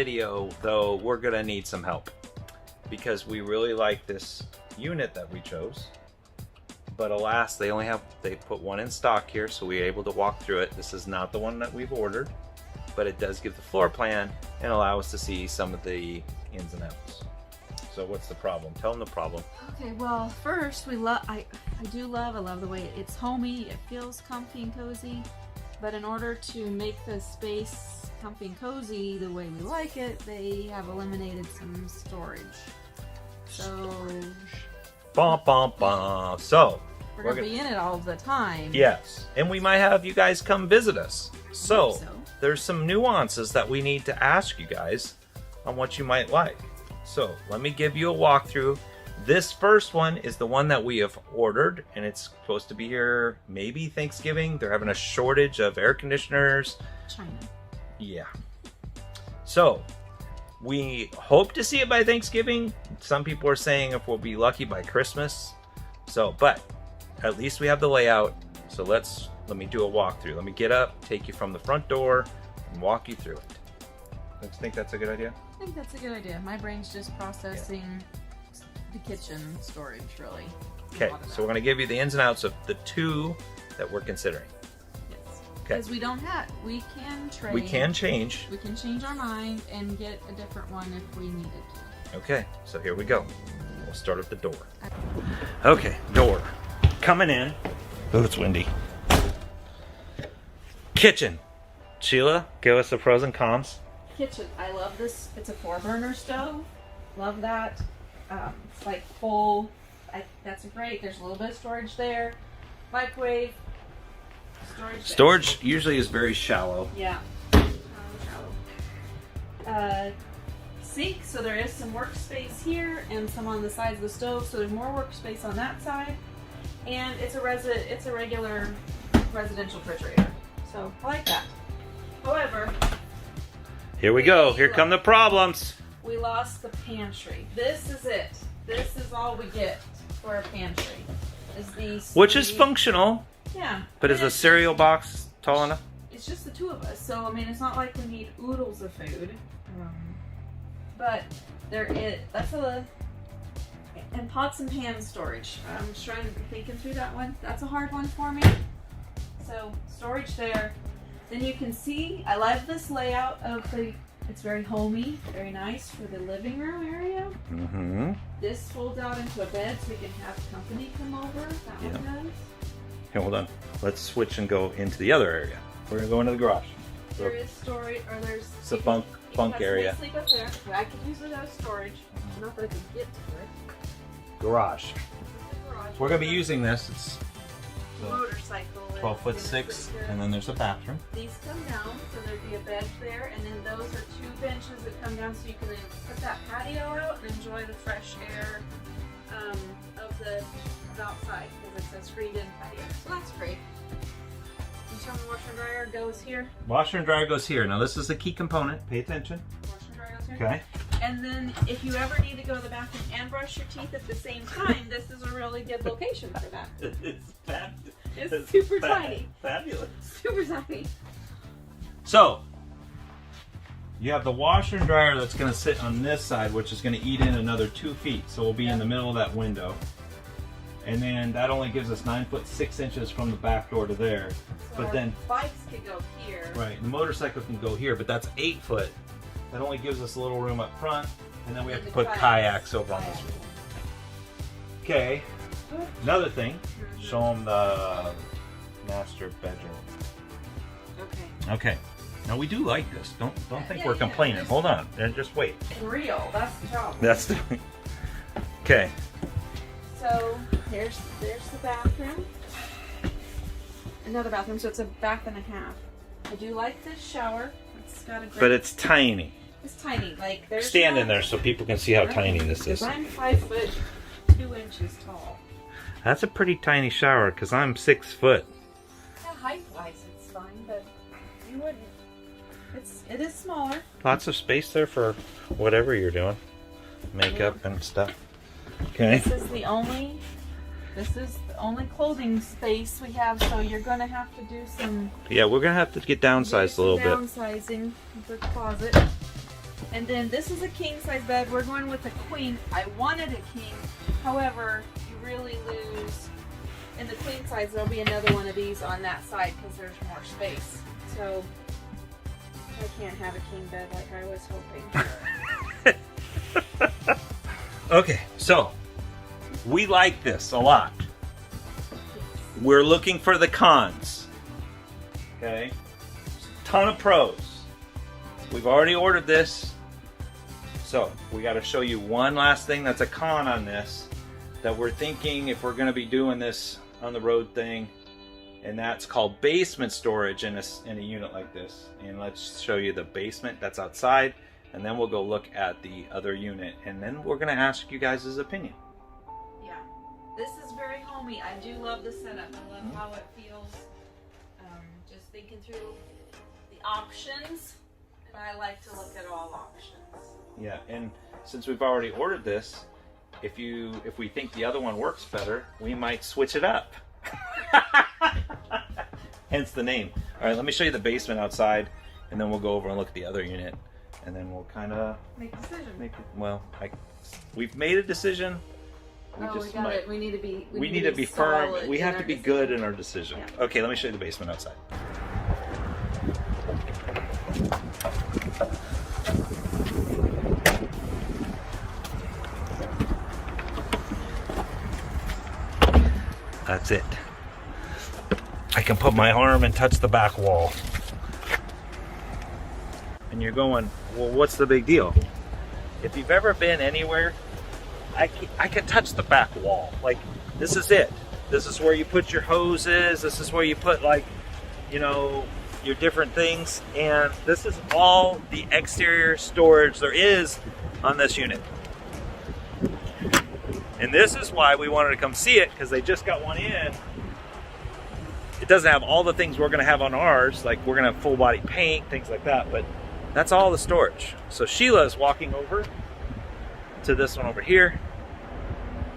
video, though, we're gonna need some help because we really like this unit that we chose. But alas, they put one in stock here, so we were able to walk through it. This is not the one that we've ordered, but it does give the floor plan and allow us to see some of the ins and outs. So what's the problem? Tell them the problem. Okay, well, first I love the way it's homey, it feels comfy and cozy, but in order to make the space comfy and cozy the way we like it, they have eliminated some storage. So Bum, bum, bum. So we're gonna be in it all the time. Yes, and we might have you guys come visit us. So there's some nuances that we need to ask you guys on what you might like. So let me give you a walkthrough. This first one is the one that we have ordered, and it's supposed to be here maybe Thanksgiving. They're having a shortage of air conditioners. China. Yeah. So we hope to see it by Thanksgiving. Some people are saying if we'll be lucky by Christmas. So, but at least we have the layout. So let me do a walkthrough. Let me get up, take you from the front door, and walk you through it. Do you think that's a good idea? I think that's a good idea. My brain's just processing the kitchen storage, really. Okay, so we're going to give you the ins and outs of the two that we're considering. Yes. Okay. Because we can trade. We can change. We can change our mind and get a different one if we needed to. Okay, so here we go. We'll start at the door. Okay, door. Coming in. Oh, it's windy. Kitchen. Sheila, give us the pros and cons. Kitchen. I love this. It's a 4-burner stove. Love that. It's like full. That's great. There's a little bit of storage there. Microwave. Storage usually is very shallow. Yeah. Sink. So there is some workspace here and some on the sides of the stove. So there's more workspace on that side. And it's a regular residential refrigerator. So I like that. However, here we go. Here come the problems. We lost the pantry. This is it. This is all we get for a pantry. Which is functional. Yeah. But is a cereal box tall enough? It's just the two of us. So, I mean, it's not like we need oodles of food. But and pots and pans storage. I'm just thinking through that one. That's a hard one for me. So, storage there. Then you can see, I love this layout of it's very homey, very nice for the living room area. Mm-hmm. This folds out into a bed so we can have company come over. That one does. Here, hold on. Let's switch and go into the other area. We're going to go into the garage. There is storage, or there's... It's a bunk area. Sleep up there. I could use it as storage. Not that I can get to it. Garage. We're going to be using this. It's motorcycle. 12'6", and then there's a bathroom. These come down, so there'd be a bed there, and then those are 2 benches that come down, so you can then put that patio out and enjoy the fresh air of outside, because it's a screened-in patio. So that's great. You tell me washer and dryer goes here. Washer and dryer goes here. Now this is a key component. Pay attention. Washer and dryer goes here. Okay. And then if you ever need to go to the bathroom and brush your teeth at the same time, this is a really good location for that. It's super tiny. Fabulous. Super tiny. So, you have the washer and dryer that's going to sit on this side, which is going to eat in another 2 feet. So we'll be in the middle of that window. And then that only gives us 9'6" from the back door to there. So but then bikes could go here. Right, the motorcycle can go here, but that's 8 foot. That only gives us a little room up front, and then we have to put kayaks over on this roof. Okay, another thing, show them the master bedroom. Okay. Now we do like this. Don't think we're complaining. Hold on, and just wait. Real, that's the problem. That's the. Okay. So there's the bathroom. Another bathroom, so it's a bath and a half. I do like this shower. It's got a great. But it's tiny. It's tiny. Like there's. Stand in there so people can see how tiny this is. Because I'm 5'2" tall. That's a pretty tiny shower because I'm 6 foot. Yeah, height-wise it's fine, but you wouldn't. It is smaller. Lots of space there for whatever you're doing, makeup and stuff. Okay. This is the only clothing space we have, so you're gonna have to do some. Yeah, we're gonna have to get downsized a little bit. Downsizing the closet. And then this is a king size bed. We're going with a queen. I wanted a king. However, you really lose. In the queen size, there'll be another one of these on that side because there's more space. So I can't have a king bed like I was hoping. Okay, so we like this a lot. We're looking for the cons. Okay, ton of pros. We've already ordered this, so we got to show you one last thing that's a con on this that we're thinking if we're going to be doing this on the road thing, and that's called basement storage in a unit like this. And let's show you the basement that's outside, and then we'll go look at the other unit, and then we're going to ask you guys' opinion. Yeah, this is very homey. I do love the setup. I love how it feels. Just thinking through the options, and I like to look at all options. Yeah, and since we've already ordered this, if we think the other one works better, we might switch it up. Hence the name. All right, let me show you the basement outside, and then we'll go over and look at the other unit, and then we'll kind of make a decision. We've made a decision. We need to be firm. We have to be good in our decision. Yeah. Okay, let me show you the basement outside. That's it. I can put my arm and touch the back wall. And you're going, well, what's the big deal? If you've ever been anywhere, I can touch the back wall. Like, this is it. This is where you put your hoses. This is where you put, like, you know, your different things. And this is all the exterior storage there is on this unit. And this is why we wanted to come see it, because they just got one in. It doesn't have all the things we're going to have on ours, like we're going to have full body paint, things like that, but that's all the storage. So Sheila is walking over to this one over here,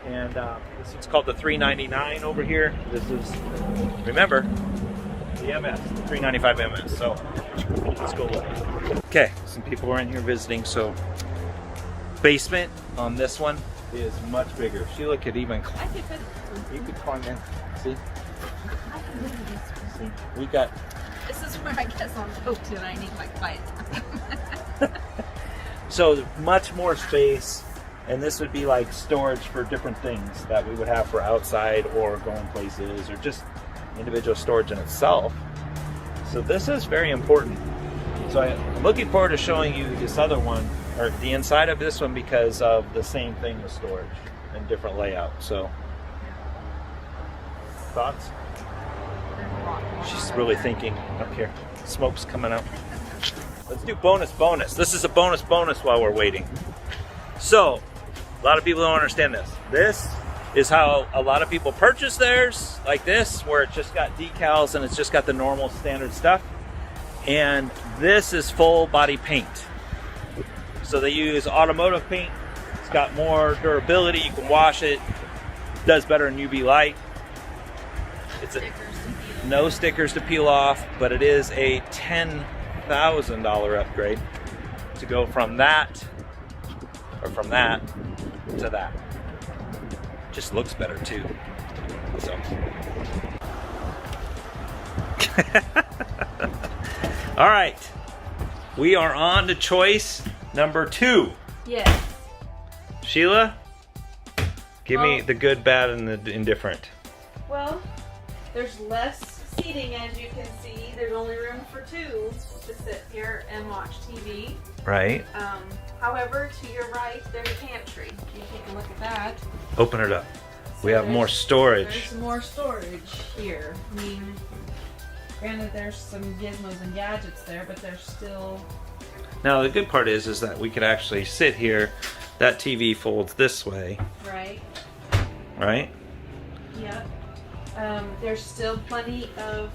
and this one's called the 399 over here. This is, remember, the MS, the 395 MS. So let's go look. Okay, some people are in here visiting. So basement on this one is much bigger. Sheila could even climb. You could climb in. See? See? We got. This is where I guess I'm hooked and I need my quiet time. So much more space, and this would be like storage for different things that we would have for outside or going places, or just individual storage in itself. So this is very important. So I'm looking forward to showing you this other one, or the inside of this one, because of the same thing with storage and different layout. So thoughts? She's really thinking up here. Smoke's coming out. Let's do bonus. This is a bonus while we're waiting. So a lot of people don't understand this. This is how a lot of people purchase theirs, like this, where it's just got decals and it's just got the normal standard stuff. And this is full body paint. So they use automotive paint. It's got more durability. You can wash it. Does better in UV light. It's no stickers to peel off, but it is a $10,000 upgrade to go from that, or from that to that. Just looks better too. So. All right, we are on to choice number 2. Yes. Sheila, give me the good, bad, and the indifferent. Well, there's less seating, as you can see. There's only room for 2 to sit here and watch TV. Right. However, to your right, there's a pantry. You take a look at that. Open it up. So we have more storage. There's more storage here. I mean, granted, there's some gizmos and gadgets there, but there's still... Now, the good part is that we could actually sit here. That TV folds this way. Right. Right? Yep. There's still plenty of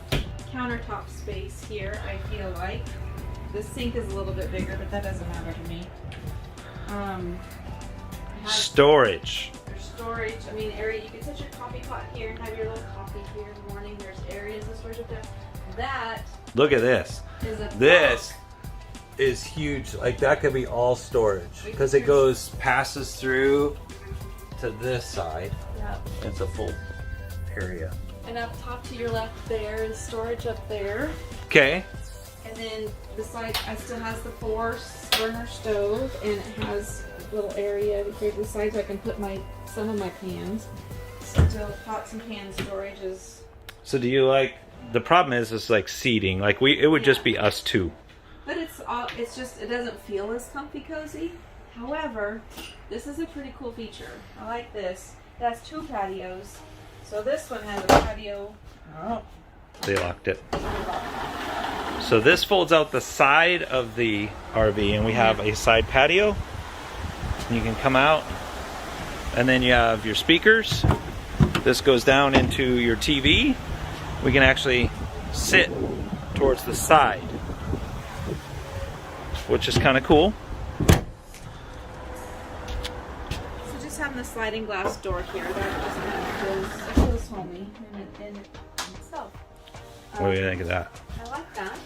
countertop space here, I feel like. The sink is a little bit bigger, but that doesn't matter to me. Storage. There's storage. I mean, area you can set your coffee pot here and have your little coffee here in the morning. There's areas of storage up there. That. Look at this. Is a this is huge. Like that could be all storage because it passes through to this side. Yeah. It's a full area. And up top to your left there is storage up there. Okay. And then beside, I still has the 4-burner stove, and it has a little area here beside so I can put some of my pans. Still pots and pan storage is. So do you like? The problem is like seating. Like it would just be us two. But it's just, it doesn't feel as comfy cozy. However, this is a pretty cool feature. I like this. It has 2 patios. So this one has a patio. Oh. They locked it. So this folds out the side of the RV, and we have a side patio. You can come out, and then you have your speakers. This goes down into your TV. We can actually sit towards the side, which is kind of cool. So just having the sliding glass door here, that just kind of feels homey in itself. What do you think of that? I like that.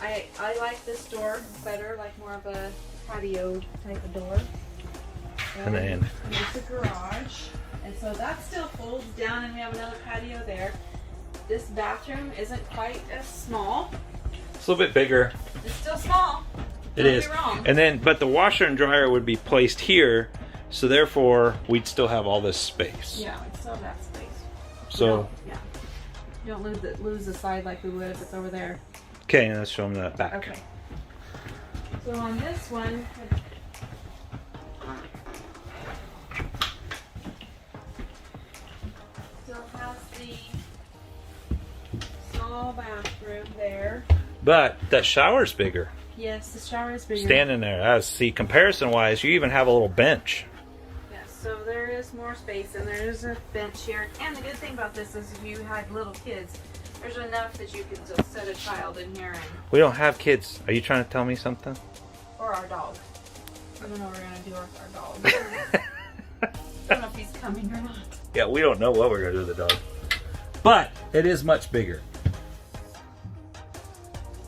I like this door better, like more of a patio type of door. And then it's a garage. And so that still folds down, and we have another patio there. This bathroom isn't quite as small. it's a little bit bigger. It's still small. It Don't is. be wrong. And then, but the washer and dryer would be placed here, so therefore we'd still have all this space. Yeah, we still have that space. So You don't lose the side like we would if it's over there. okay, let's show them that back. Okay. So on this one, still has the small bathroom there. But the shower's bigger. Yes, the shower is bigger. Standing there, see, comparison-wise, you even have a little bench. Yes, so there is more space, and there is a bench here. And the good thing about this is if you had little kids, there's enough that you can just set a child in here, and We don't have kids. Are you trying to tell me something? or our dog. I don't know what we're gonna do with our dog. I don't know if he's coming or not. Yeah, we don't know what we're going to do with the dog. But it is much bigger.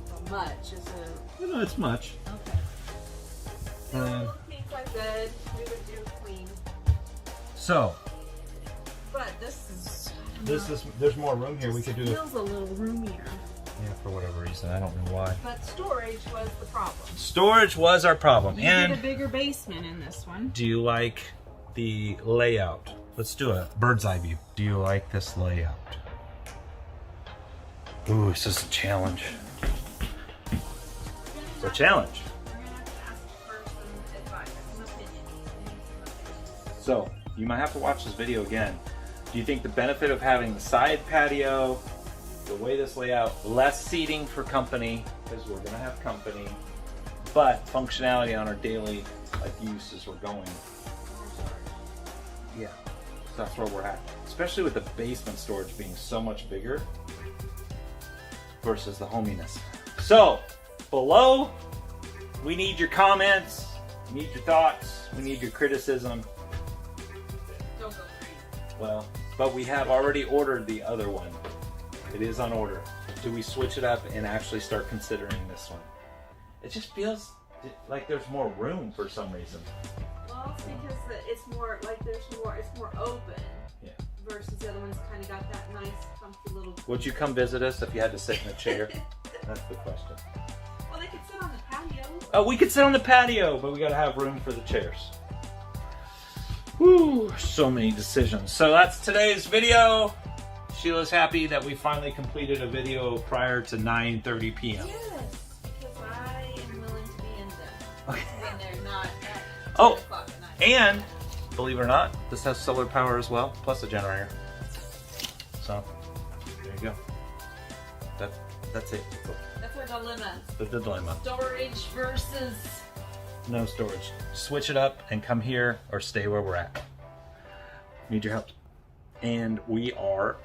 How much is it? No, it's much. Okay. Still, queen size bed. We would do queen. So, But this is. there's more room here. We could do it. Feels a little roomier. Yeah, for whatever reason. I don't know why. But storage was the problem. Storage was our problem. You And get a bigger basement in this one. do you like the layout? Let's do a bird's eye view. Do you like this layout? Ooh, this is a challenge. It's a challenge. We're gonna have to ask for some advice, some opinions. So, you might have to watch this video again. Do you think the benefit of having the side patio, the way this layout, less seating for company, because we're gonna have company, but functionality on our daily use as we're going? Yeah, so that's where we're at. Especially with the basement storage being so much bigger versus the hominess. So, below, we need your comments, we need your thoughts, we need your criticism. Don't go crazy. Well, but we have already ordered the other one. It is on order. Do we switch it up and actually start considering this one? It just feels like there's more room for some reason. Well, it's because it's more like it's more open. Yeah. Versus the other one's kind of got that nice, comfy little. Would you come visit us if you had to sit in a chair? That's the question. Well, they could sit on the patio. Oh, we could sit on the patio, but we gotta have room for the chairs. Whew, so many decisions. So that's today's video. Sheila's happy that we finally completed a video prior to 9:30 p.m. Yes, because I am willing to be in them. Okay. When they're not at 10 Oh, o'clock at night. and believe it or not, this has solar power as well, plus a generator. So there you go. That's it. That's our dilemma. The dilemma. Storage versus. No storage. Switch it up and come here or stay where we're at. Need your help. And we are